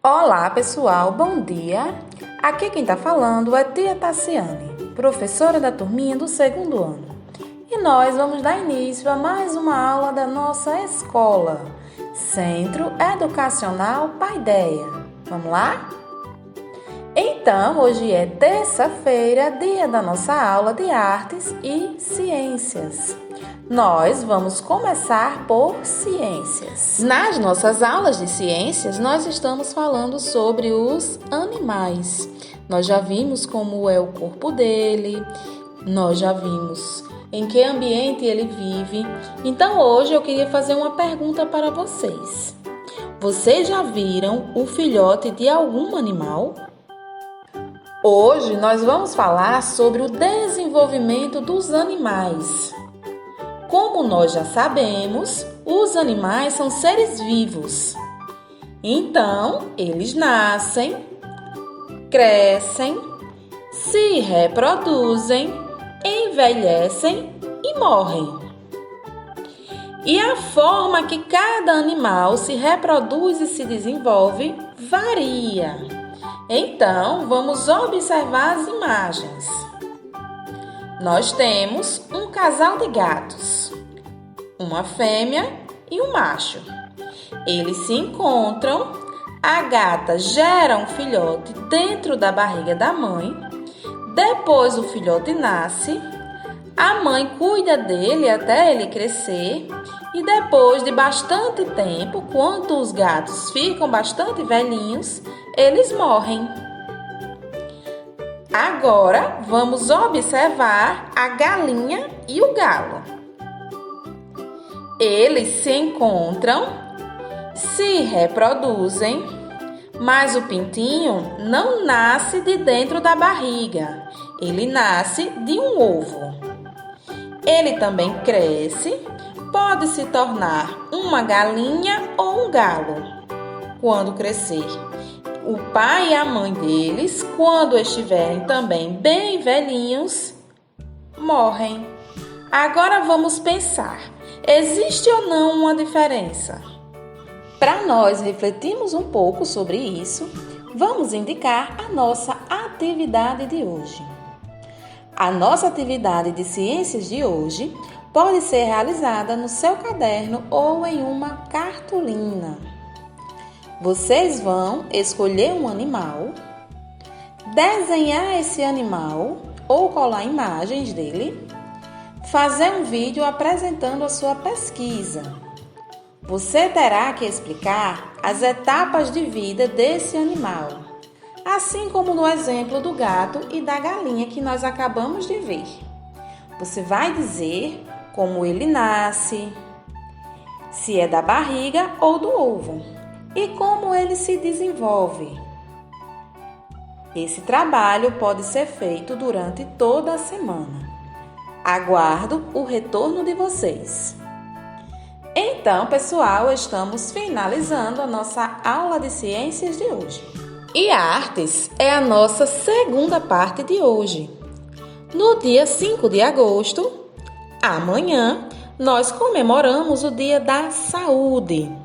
Olá pessoal, bom dia! Aqui quem está falando é tia Tassiane, professora da turminha do segundo ano. E nós vamos dar início a mais uma aula da nossa escola, Centro Educacional Paideia. Vamos lá? Então, hoje é terça-feira, dia da nossa aula de Artes e Ciências. Nós vamos começar por ciências. Nas nossas aulas de ciências, nós estamos falando sobre os animais. Nós já vimos como é o corpo dele, nós já vimos em que ambiente ele vive. Então, hoje eu queria fazer uma pergunta para vocês. Vocês já viram o filhote de algum animal? Hoje nós vamos falar sobre o desenvolvimento dos animais. Como nós já sabemos, os animais são seres vivos. Então, eles nascem, crescem, se reproduzem, envelhecem e morrem. E a forma que cada animal se reproduz e se desenvolve varia. Então, vamos observar as imagens. Nós temos um casal de gatos, uma fêmea e um macho. Eles se encontram, a gata gera um filhote dentro da barriga da mãe, depois o filhote nasce, a mãe cuida dele até ele crescer e depois de bastante tempo, quando os gatos ficam bastante velhinhos, eles morrem. Agora, vamos observar a galinha e o galo. Eles se encontram, se reproduzem, mas o pintinho não nasce de dentro da barriga. Ele nasce de um ovo. Ele também cresce, pode se tornar uma galinha ou um galo quando crescer. O pai e a mãe deles, quando estiverem também bem velhinhos, morrem. Agora vamos pensar, existe ou não uma diferença? Para nós refletirmos um pouco sobre isso, vamos indicar a nossa atividade de hoje. A nossa atividade de ciências de hoje pode ser realizada no seu caderno ou em uma cartolina. Vocês vão escolher um animal, desenhar esse animal ou colar imagens dele, fazer um vídeo apresentando a sua pesquisa. Você terá que explicar as etapas de vida desse animal, assim como no exemplo do gato e da galinha que nós acabamos de ver. Você vai dizer como ele nasce, se é da barriga ou do ovo, e como ele se desenvolve. Esse trabalho pode ser feito durante toda a semana. Aguardo o retorno de vocês. Então, pessoal, estamos finalizando a nossa aula de ciências de hoje. E artes é a nossa segunda parte de hoje. No dia 5 de agosto, amanhã, nós comemoramos o Dia da Saúde.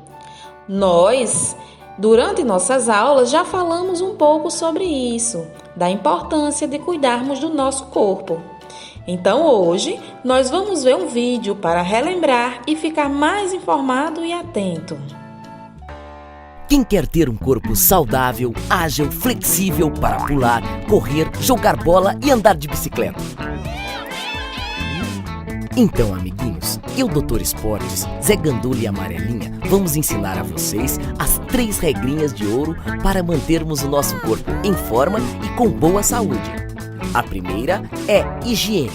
Nós, durante nossas aulas, já falamos um pouco sobre isso, da importância de cuidarmos do nosso corpo. Então, hoje, nós vamos ver um vídeo para relembrar e ficar mais informado e atento. Quem quer ter um corpo saudável, ágil, flexível para pular, correr, jogar bola e andar de bicicleta? Então, amiguinhos, eu, Dr. Esportes, Zé Gandula e Amarelinha, vamos ensinar a vocês as 3 regrinhas de ouro para mantermos o nosso corpo em forma e com boa saúde. A primeira é higiene.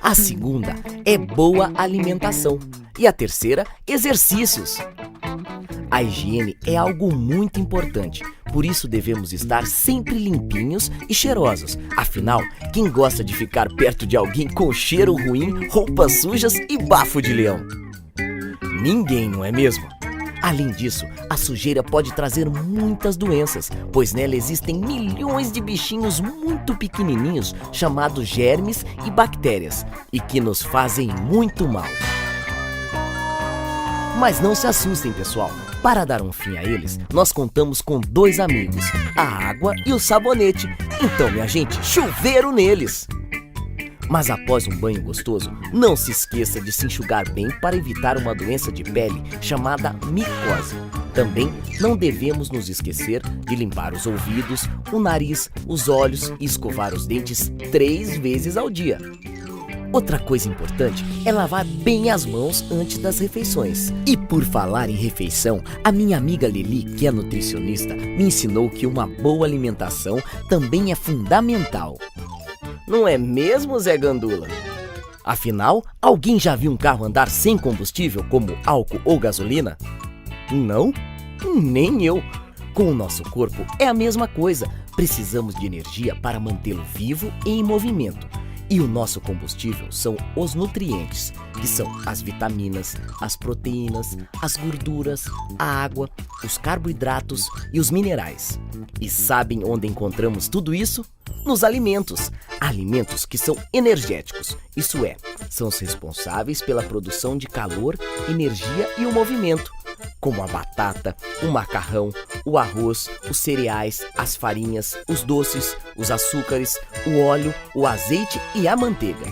A segunda é boa alimentação. E a terceira, exercícios. A higiene é algo muito importante, por isso devemos estar sempre limpinhos e cheirosos. Afinal, quem gosta de ficar perto de alguém com cheiro ruim, roupas sujas e bafo de leão? Ninguém, não é mesmo? Além disso, a sujeira pode trazer muitas doenças, pois nela existem milhões de bichinhos muito pequenininhos chamados germes e bactérias e que nos fazem muito mal. Mas não se assustem, pessoal. Para dar um fim a eles, nós contamos com 2 amigos, a água e o sabonete. Então, minha gente, chuveiro neles! Mas após um banho gostoso, não se esqueça de se enxugar bem para evitar uma doença de pele chamada micose. Também não devemos nos esquecer de limpar os ouvidos, o nariz, os olhos e escovar os dentes 3 vezes ao dia. Outra coisa importante é lavar bem as mãos antes das refeições. E por falar em refeição, a minha amiga Lili, que é nutricionista, me ensinou que uma boa alimentação também é fundamental. Não é mesmo, Zé Gandula? Afinal, alguém já viu um carro andar sem combustível, como álcool ou gasolina? Não? Nem eu. Com o nosso corpo é a mesma coisa. Precisamos de energia para mantê-lo vivo e em movimento. E o nosso combustível são os nutrientes, que são as vitaminas, as proteínas, as gorduras, a água, os carboidratos e os minerais. E sabem onde encontramos tudo isso? Nos alimentos. Alimentos que são energéticos, isso é, são os responsáveis pela produção de calor, energia e o movimento, como a batata, o macarrão, o arroz, os cereais, as farinhas, os doces, os açúcares, o óleo, o azeite e a manteiga.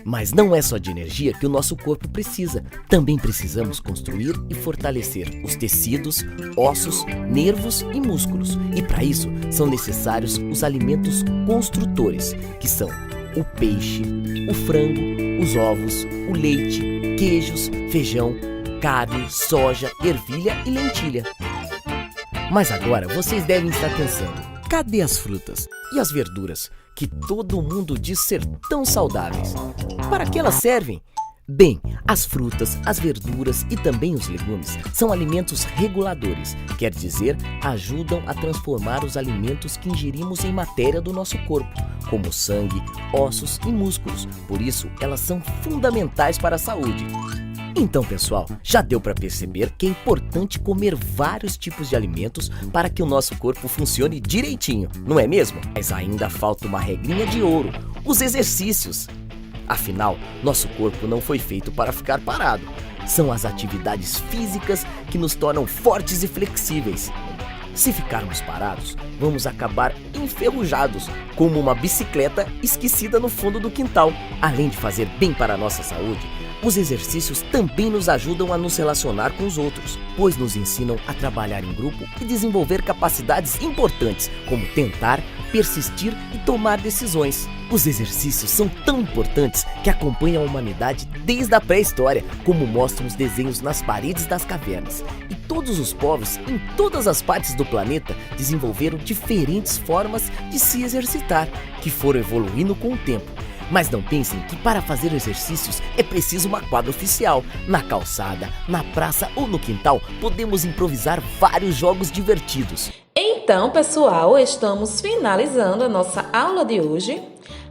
Mas não é só de energia que o nosso corpo precisa. Também precisamos construir e fortalecer os tecidos, ossos, nervos e músculos. E para isso são necessários os alimentos construtores, que são o peixe, o frango, os ovos, o leite, queijos, feijão, carne, soja, ervilha e lentilha. Mas agora vocês devem estar pensando, cadê as frutas e as verduras que todo mundo diz ser tão saudáveis? Para que elas servem? Bem, as frutas, as verduras e também os legumes são alimentos reguladores, quer dizer, ajudam a transformar os alimentos que ingerimos em matéria do nosso corpo, como sangue, ossos e músculos. Por isso, elas são fundamentais para a saúde. Então, pessoal, já deu para perceber que é importante comer vários tipos de alimentos para que o nosso corpo funcione direitinho, não é mesmo? Mas ainda falta uma regrinha de ouro: os exercícios. Afinal, nosso corpo não foi feito para ficar parado. São as atividades físicas que nos tornam fortes e flexíveis. Se ficarmos parados, vamos acabar enferrujados, como uma bicicleta esquecida no fundo do quintal. Além de fazer bem para a nossa saúde, os exercícios também nos ajudam a nos relacionar com os outros, pois nos ensinam a trabalhar em grupo e desenvolver capacidades importantes, como tentar, persistir e tomar decisões. Os exercícios são tão importantes que acompanham a humanidade desde a pré-história, como mostram os desenhos nas paredes das cavernas. E todos os povos, em todas as partes do planeta, desenvolveram diferentes formas de se exercitar, que foram evoluindo com o tempo. Mas não pensem que para fazer exercícios é preciso uma quadra oficial. Na calçada, na praça ou no quintal, podemos improvisar vários jogos divertidos. Então, pessoal, estamos finalizando a nossa aula de hoje.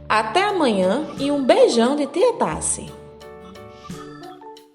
Até amanhã e um beijão de Tia Tassi.